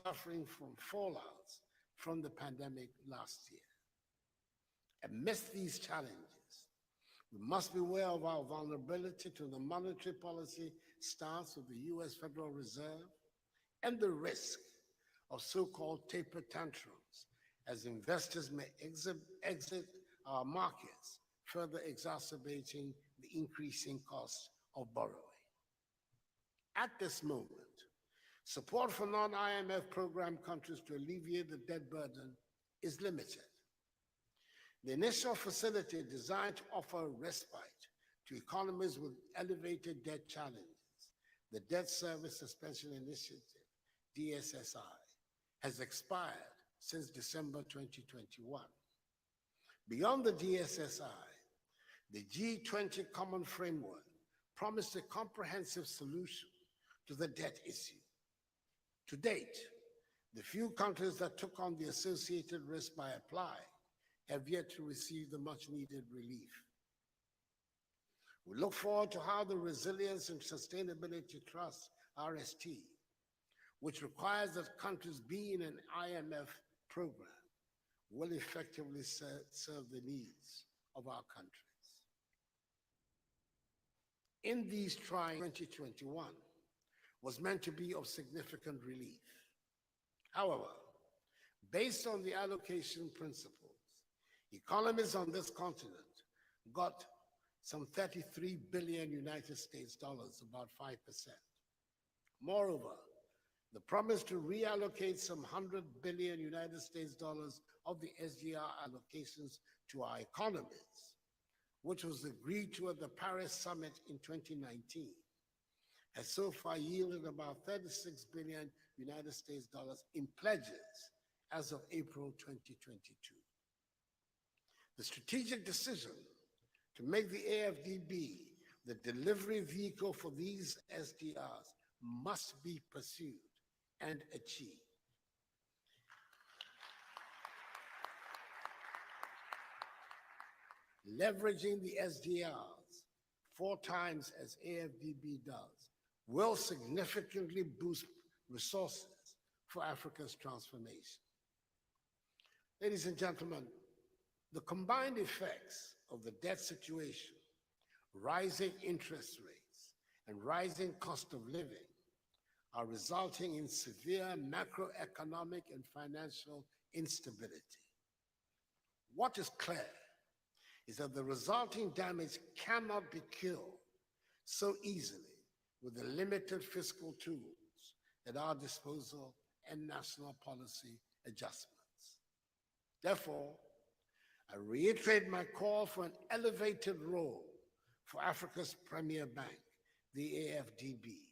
suffering from fallouts from the pandemic last year. Amidst these challenges, we must be aware of our vulnerability to the monetary policy stance of the U.S. Federal Reserve and the risk of so-called taper tantrums as investors may exit our markets, further exacerbating the increasing cost of borrowing. At this moment, support for non-IMF program countries to alleviate the debt burden is limited. The initial facility designed to offer respite to economies with elevated debt challenges, the Debt Service Suspension Initiative, DSSI, has expired since December 2021. Beyond the DSSI, the G20 Common Framework promised a comprehensive solution to the debt issue. To date, the few countries that took on the associated risk by applying have yet to receive the much-needed relief. We look forward to how the Resilience and Sustainability Trust, RST, which requires that countries be in an IMF program, will effectively serve the needs of our countries. In these trying 2021 was meant to be of significant relief. However, based on the allocation principles, economies on this continent got some 33 billion United States dollars, about 5%. Moreover, the promise to reallocate some 100 billion United States dollars of the SDR allocations to our economies, which was agreed to at the Paris summit in 2019, has so far yielded about 36 billion United States dollars in pledges as of April 2022. The strategic decision to make the AFDB the delivery vehicle for these SDRs must be pursued and achieved. Leveraging the SDRs 4 times as AFDB does will significantly boost resources for Africa's transformation. Ladies and gentlemen, the combined effects of the debt situation, rising interest rates, and rising cost of living are resulting in severe macroeconomic and financial instability. What is clear is that the resulting damage cannot be cured so easily with the limited fiscal tools at our disposal and national policy adjustments. Therefore, I reiterate my call for an elevated role for Africa's premier bank, the AFDB.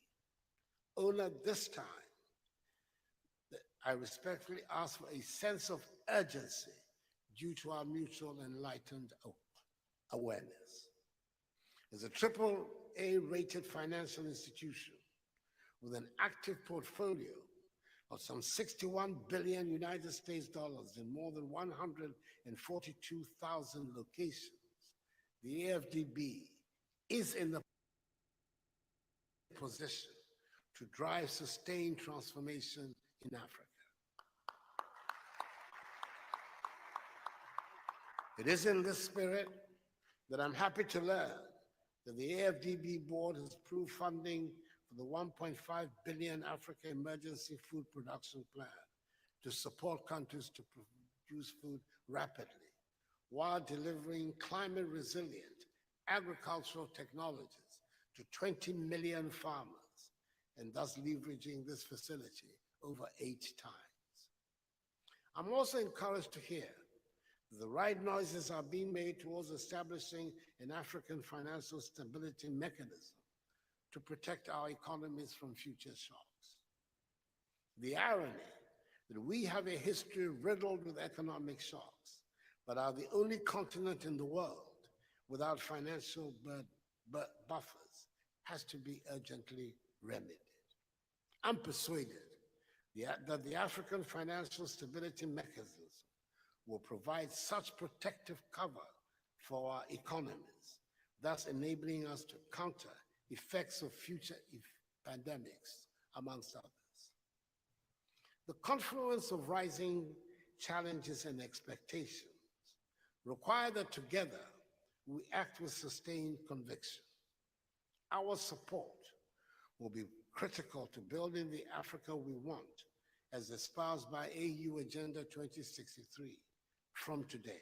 Only at this time, I respectfully ask for a sense of urgency due to our mutual enlightened awareness. As a AAA-rated financial institution with an active portfolio of some 61 billion United States dollars in more than 142,000 locations, the AFDB is in the position to drive sustained transformation in Africa. It is in this spirit that I'm happy to learn that the AFDB board has approved funding for the 1.5 billion Africa Emergency Food Production Plan to support countries to produce food rapidly while delivering climate resilient agricultural technologies to 20 million farmers, and thus leveraging this facility over 8 times. I'm also encouraged to hear that the right noises are being made towards establishing an African financial stability mechanism to protect our economies from future shocks. The irony that we have a history riddled with economic shocks, but are the only continent in the world without financial buffers has to be urgently remedied. I'm persuaded that the African Financial Stability Mechanism will provide such protective cover for our economies, thus enabling us to counter effects of future pandemics, amongst others. The confluence of rising challenges and expectations require that together we act with sustained conviction. Our support will be critical to building the Africa we want, as espoused by AU Agenda 2063 from today.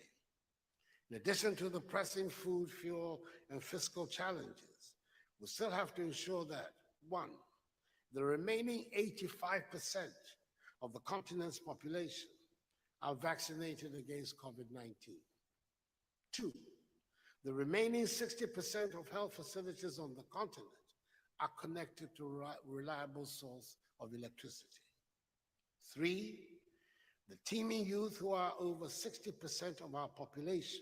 In addition to the pressing food, fuel, and fiscal challenges, we still have to ensure that, one, the remaining 85% of the continent's population are vaccinated against COVID-19. Two, the remaining 60% of health facilities on the continent are connected to a reliable source of electricity. Three, the teeming youth, who are over 60% of our population,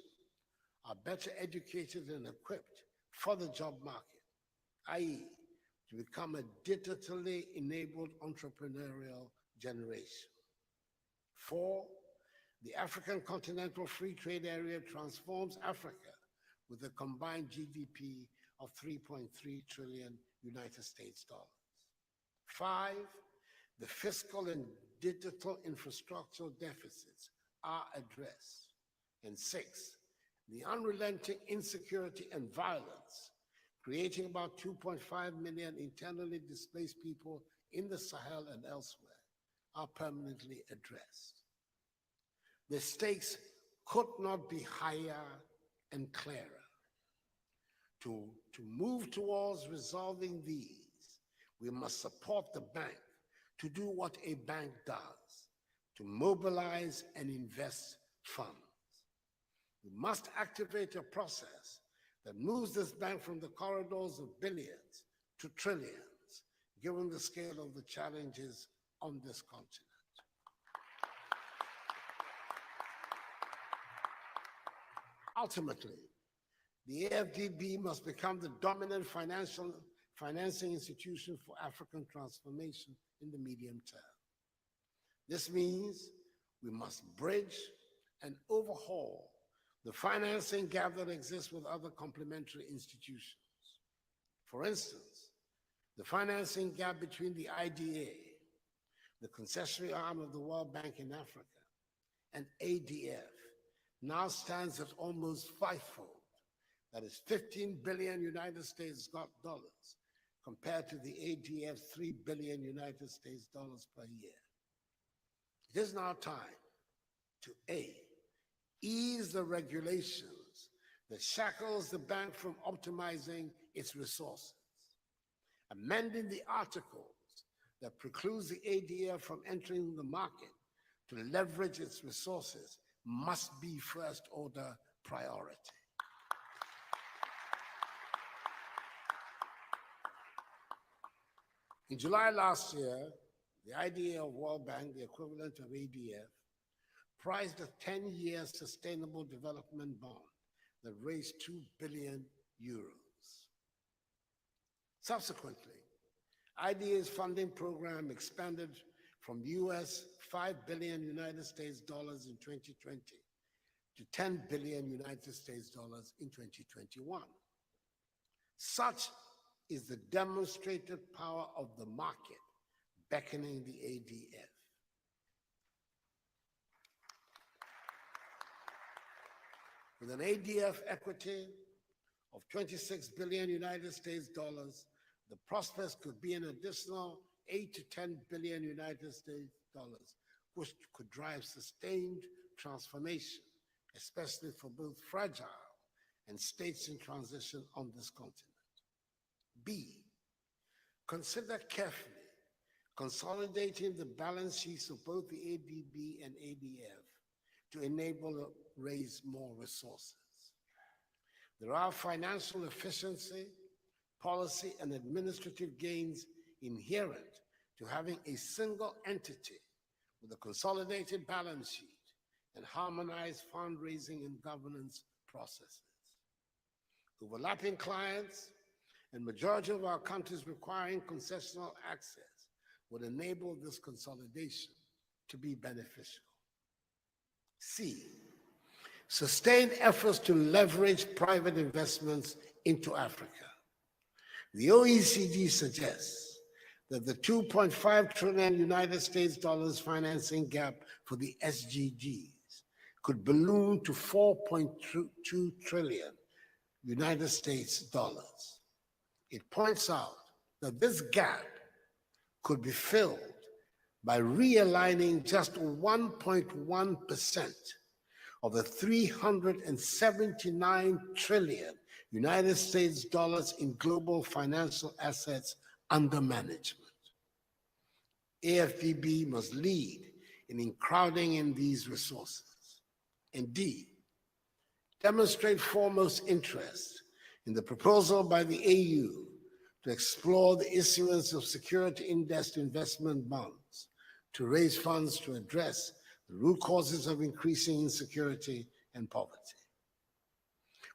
are better educated and equipped for the job market, i.e., to become a digitally enabled entrepreneurial generation. Four, the African Continental Free Trade Area transforms Africa with a combined GDP of 3.3 trillion United States dollars. Five, the fiscal and digital infrastructural deficits are addressed. And six, the unrelenting insecurity and violence, creating about 2.5 million internally displaced people in the Sahel and elsewhere, are permanently addressed. The stakes could not be higher and clearer. To move towards resolving these, we must support the bank to do what a bank does, to mobilize and invest funds. We must activate a process that moves this bank from the corridors of billions to trillions, given the scale of the challenges on this continent. Ultimately, the AFDB must become the dominant financing institution for African transformation in the medium term. This means we must bridge and overhaul the financing gap that exists with other complementary institutions. For instance, the financing gap between the IDA, the concessionary arm of the World Bank in Africa, and ADF now stands at almost fivefold. That is 15 billion United States dollars compared to the ADF's 3 billion United States dollars per year. It is now time to A, ease the regulations that shackles the bank from optimizing its resources. Amending the articles that precludes the ADF from entering the market to leverage its resources must be first order priority. In July last year, the IDA of World Bank, the equivalent of ADF, priced a 10-year sustainable development bond that raised 2 billion euros. Subsequently, IDA's funding program expanded from US 5 billion United States dollars in 2020 to 10 billion United States dollars in 2021. Such is the demonstrated power of the market beckoning the ADF. With an ADF equity of 26 billion United States dollars, the prospects could be an additional 8 to 10 billion United States dollars, which could drive sustained transformation, especially for both fragile and states in transition on this continent. B, consider carefully consolidating the balance sheets of both the ADB and ADF to enable raise more resources. There are financial efficiency, policy, and administrative gains inherent to having a single entity with a consolidated balance sheet and harmonized fundraising and governance processes. Overlapping clients and majority of our countries requiring concessional access would enable this consolidation to be beneficial. C, sustained efforts to leverage private investments into Africa. The OECD suggests that the 2.5 trillion United States dollars financing gap for the SDGs could balloon to 4.2 trillion United States dollars. It points out that this gap could be filled by realigning just 1.1% of the 379 trillion United States dollars in global financial assets under management. AFDB must lead in crowding in these resources. Indeed, demonstrate foremost interest in the proposal by the AU to explore the issuance of security-indexed investment bonds to raise funds to address the root causes of increasing insecurity and poverty.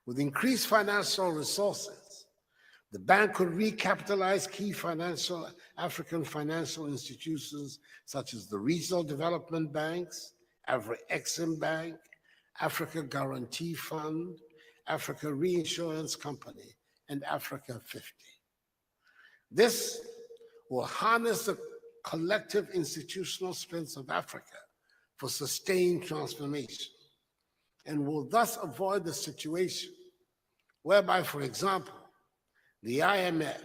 With increased financial resources, the bank could recapitalize key African financial institutions such as the Regional Development Banks, Afro-Exim Bank, Africa Guarantee Fund, Africa Reinsurance Company, and Africa 50. This will harness the collective institutional strengths of Africa for sustained transformation and will thus avoid the situation whereby, for example, the IMF,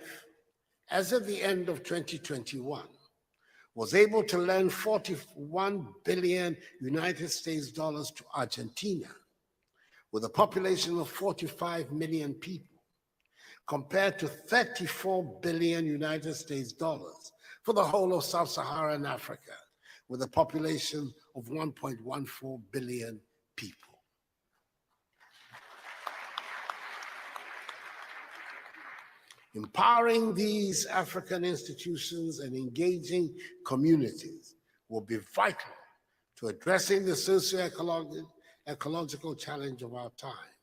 as of the end of 2021, was able to lend 41 billion United States dollars to Argentina with a population of 45 million people, compared to 34 billion United States dollars for the whole of sub-Saharan Africa, with a population of 1.14 billion people. Empowering these African institutions and engaging communities will be vital to addressing the socio-ecological challenge of our time,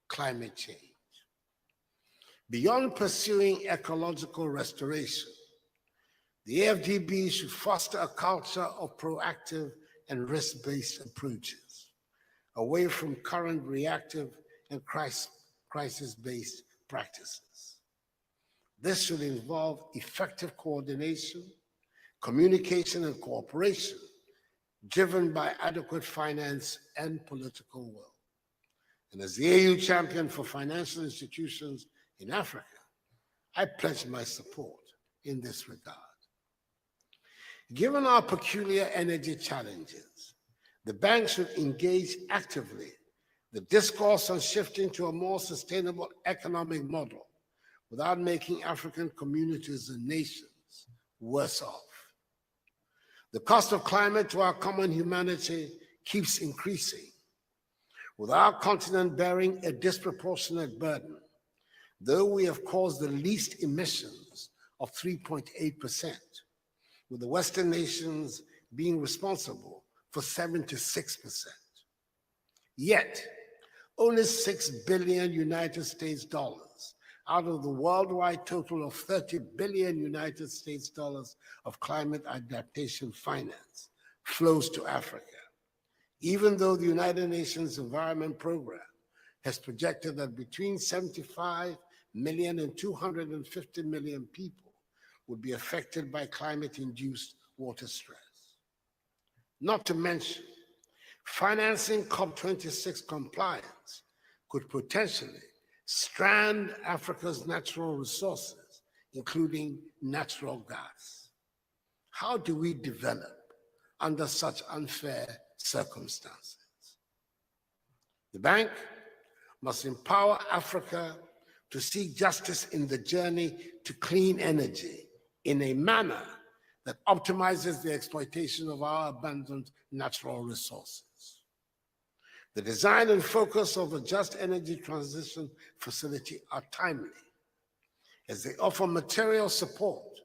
climate change. Beyond pursuing ecological restoration, the AFDB should foster a culture of proactive and risk-based approaches, away from current reactive and crisis-based practices. This should involve effective coordination, communication, and cooperation, driven by adequate finance and political will. And as the AU champion for financial institutions in Africa, I pledge my support in this regard. Given our peculiar energy challenges, the bank should engage actively the discourse on shifting to a more sustainable economic model without making African communities and nations worse off. The cost of climate to our common humanity keeps increasing, with our continent bearing a disproportionate burden, though we have caused the least emissions of 3.8%, with the Western nations being responsible for 76%. Yet, only 6 billion United States dollars out of the worldwide total of 30 billion United States dollars of climate adaptation finance flows to Africa, even though the United Nations Environment Program has projected that between 75 million and 250 million people would be affected by climate-induced water stress. Not to mention, financing COP26 compliance could potentially strand Africa's natural resources, including natural gas. How do we develop under such unfair circumstances? The bank must empower Africa to seek justice in the journey to clean energy in a manner that optimizes the exploitation of our abundant natural resources. The design and focus of a just energy transition facility are timely, as they offer material support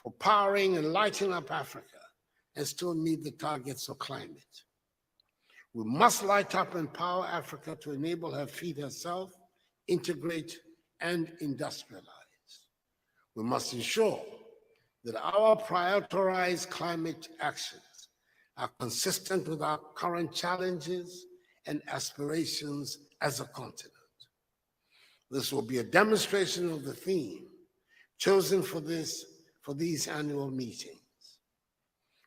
for powering and lighting up Africa and still meet the targets of climate. We must light up and power Africa to enable her feed herself, integrate, and industrialize. We must ensure that our prioritized climate actions are consistent with our current challenges and aspirations as a continent. This will be a demonstration of the theme chosen for for these annual meetings.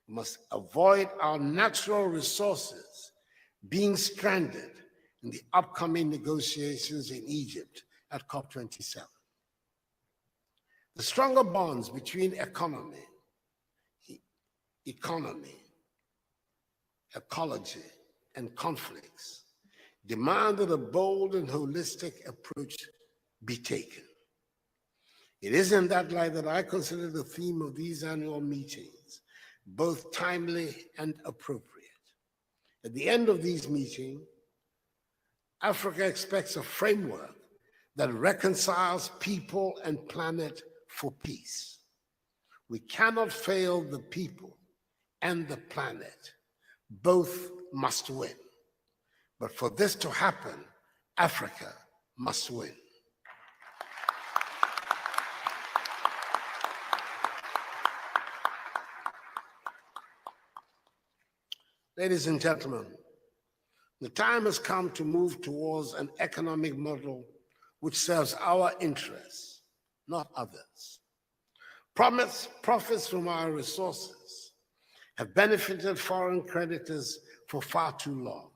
We must avoid our natural resources being stranded in the upcoming negotiations in Egypt at COP27. The stronger bonds between ecology, ecology, and conflicts demand that a bold and holistic approach be taken. It is in that light that I consider the theme of these annual meetings both timely and appropriate. At the end of these meetings, Africa expects a framework that reconciles people and planet for peace. We cannot fail the people and the planet. Both must win. But for this to happen, Africa must win. Ladies and gentlemen, the time has come to move towards an economic model which serves our interests, not others. Profits from our resources have benefited foreign creditors for far too long,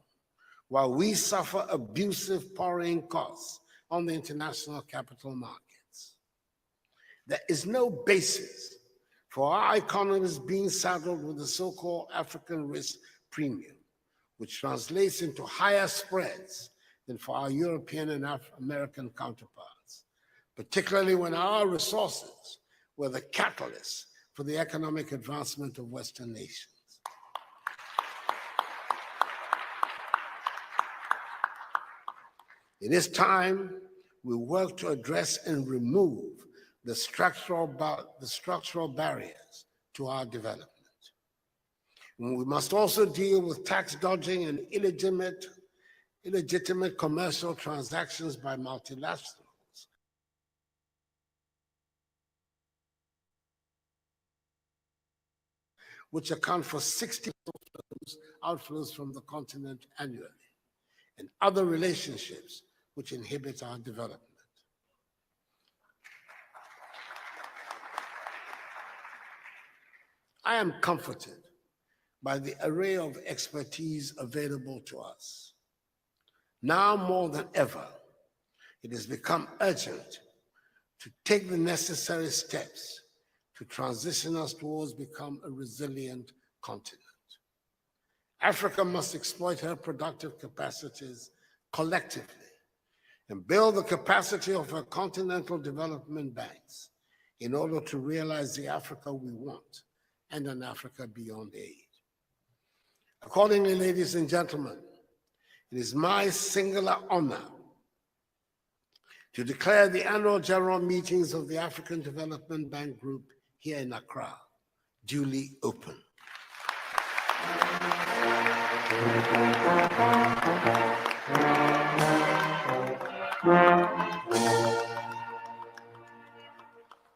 while we suffer abusive borrowing costs on the international capital markets. There is no basis for our economies being saddled with the so-called African risk premium, which translates into higher spreads than for our European and American counterparts, particularly when our resources were the catalyst for the economic advancement of Western nations. It is time we work to address and remove the structural barriers to our development. And we must also deal with tax dodging and illegitimate commercial transactions by multilaterals, which account for 60% of outflows from the continent annually, and other relationships which inhibit our development. I am comforted by the array of expertise available to us. Now more than ever, it has become urgent to take the necessary steps to transition us towards become a resilient continent. Africa must exploit her productive capacities collectively and build the capacity of her continental development banks in order to realize the Africa we want and an Africa beyond aid. Accordingly, ladies and gentlemen, it is my singular honor to declare the annual general meetings of the African Development Bank Group here in Accra duly open.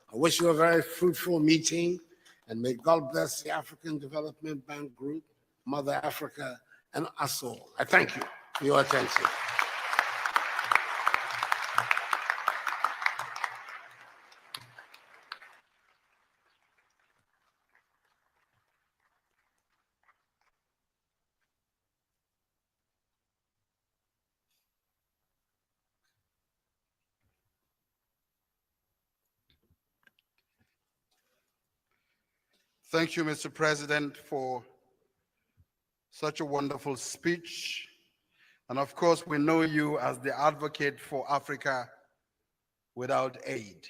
I wish you a very fruitful meeting, and may God bless the African Development Bank Group, Mother Africa, and us all. I thank you for your attention. Thank you, Mr. President, for such a wonderful speech. And of course, we know you as the advocate for Africa without aid.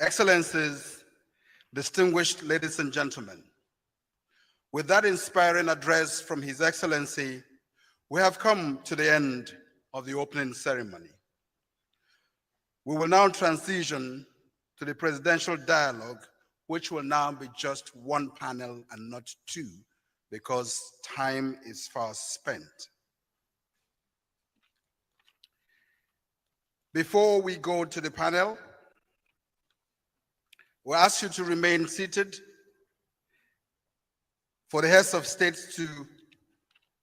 Excellencies, distinguished ladies and gentlemen, with that inspiring address from His Excellency, we have come to the end of the opening ceremony. We will now transition to the presidential dialogue, which will now be just one panel and not two, because time is fast spent. Before we go to the panel, we ask you to remain seated for the heads of states to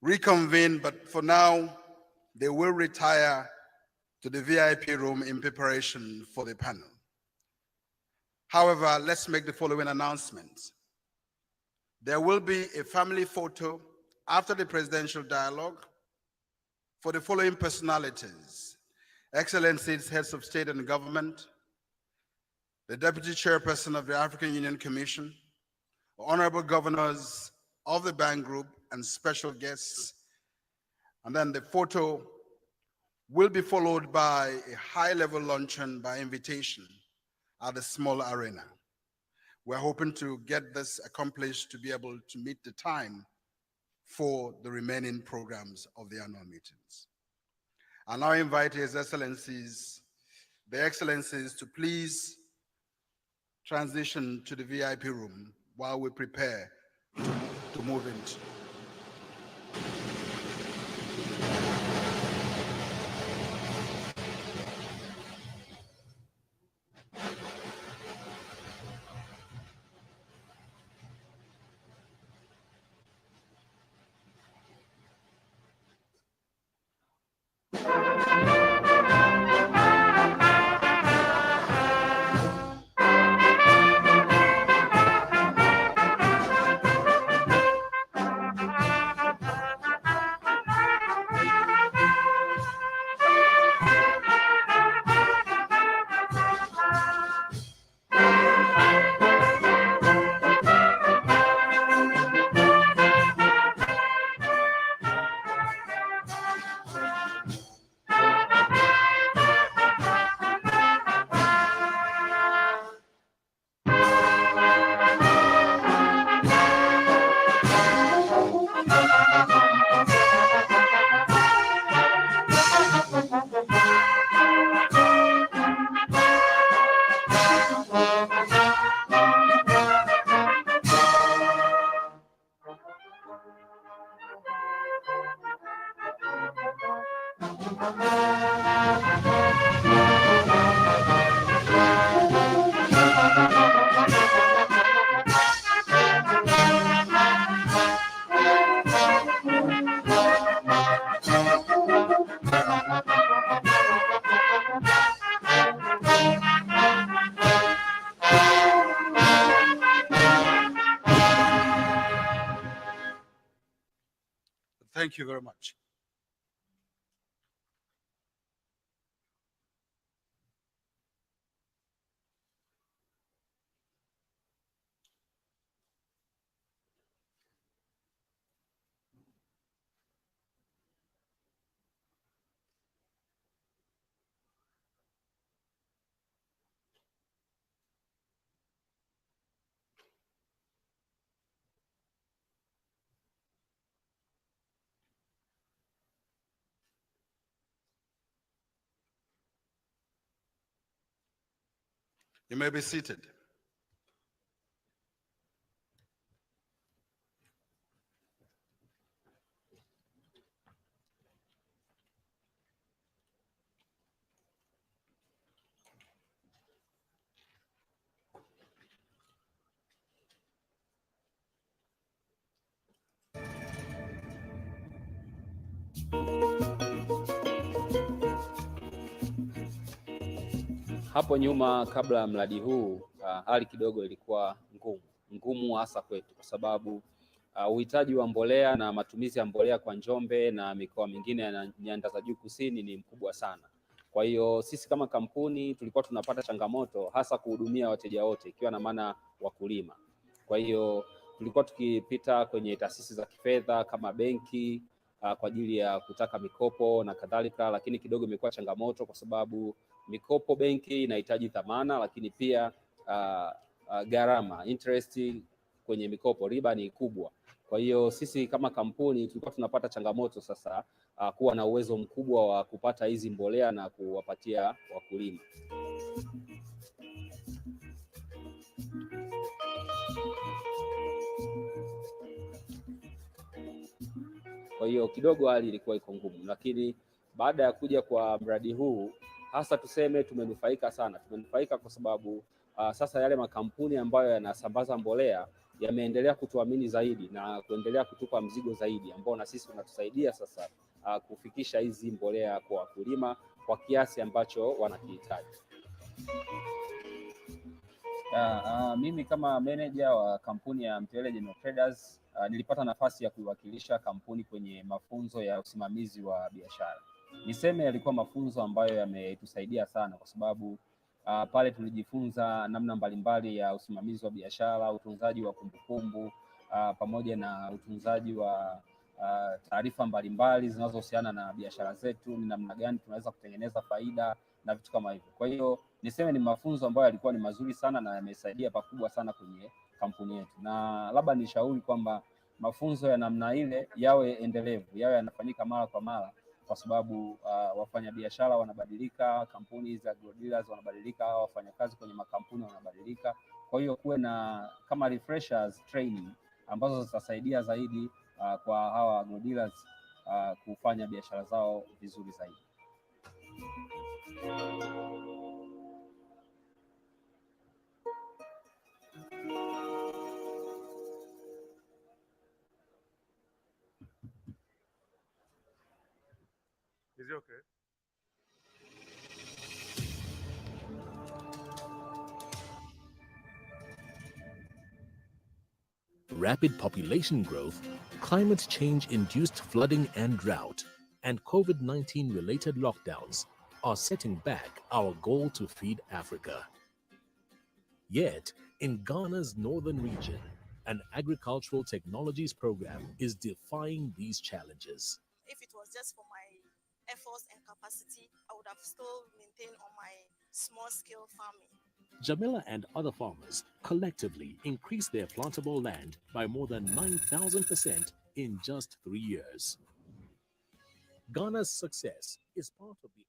reconvene, but for now, they will retire to the VIP room in preparation for the panel. However, let's make the following announcements. There will be a family photo after the presidential dialogue for the following personalities: Excellencies, heads of state and government, the Deputy Chairperson of the African Union Commission, honorable governors of the bank group, and special guests. And then the photo will be followed by a high-level luncheon by invitation at the small arena. We're hoping to get this accomplished to be able to meet the time for the remaining programs of the annual meetings. I now invite His Excellencies, the Excellencies, to please transition to the VIP room while we prepare to move into. Thank you very much. You may be seated. Hapo nyuma kabla ya mradi huu hali kidogo ilikuwa ngumu hasa kwetu kwa sababu uhitaji wa mbolea na matumizi ya mbolea kwa Njombe na mikoa mingine ya nyanda za juu kusini ni mkubwa sana. Kwa hiyo sisi kama kampuni tulikuwa tunapata changamoto hasa kuhudumia wateja wote, ikiwa na maana wakulima. Kwa hiyo tulikuwa tukipita kwenye taasisi za kifedha kama benki kwa ajili ya kutaka mikopo na kadhalika, lakini kidogo imekuwa changamoto kwa sababu mikopo benki inahitaji dhamana, lakini pia gharama interest kwenye mikopo, riba ni kubwa. Kwa hiyo sisi kama kampuni tulikuwa tunapata changamoto sasa kuwa na uwezo mkubwa wa kupata hizi mbolea na kuwapatia wakulima. Kwa hiyo kidogo hali ilikuwa iko ngumu, lakini baada ya kuja kwa mradi huu hasa tuseme tumenufaika sana. Tumenufaika kwa sababu sasa yale makampuni ambayo yanasambaza mbolea yameendelea kutuamini zaidi na kuendelea kutupa mzigo zaidi ambao na sisi unatusaidia sasa kufikisha hizi mbolea kwa wakulima kwa kiasi ambacho wanakihitaji. Mimi kama manager wa kampuni ya Mtele General Traders nilipata nafasi ya kuiwakilisha kampuni kwenye mafunzo ya usimamizi wa biashara. Niseme yalikuwa mafunzo ambayo yametusaidia sana kwa sababu pale tulijifunza namna mbalimbali ya usimamizi wa biashara, utunzaji wa kumbukumbu, pamoja na utunzaji wa taarifa mbalimbali zinazohusiana na biashara zetu, ni namna gani tunaweza kutengeneza faida na vitu kama hivyo. Kwa hiyo niseme ni mafunzo ambayo yalikuwa ni mazuri sana na yamesaidia pakubwa sana kwenye kampuni yetu, na labda nishauri kwamba mafunzo ya namna ile yawe endelevu, yawe yanafanyika mara kwa mara, kwa sababu wafanyabiashara wanabadilika, kampuni za agrodealers wanabadilika, wafanyakazi kwenye makampuni wanabadilika. Kwa hiyo kuwe na kama refreshers training ambazo zitasaidia zaidi kwa hawa agrodealers kufanya biashara zao vizuri zaidi. Is it okay? Rapid population growth, climate change-induced flooding and drought, and COVID-19 related lockdowns are setting back our goal to feed Africa. Yet, in Ghana's northern region, an agricultural technologies program is defying these challenges. If it was just for my efforts and capacity, I would have still maintained on my small-scale farming. Jamila and other farmers collectively increased their plantable land by more than 9,000% in just 3 years. Ghana's success is part of the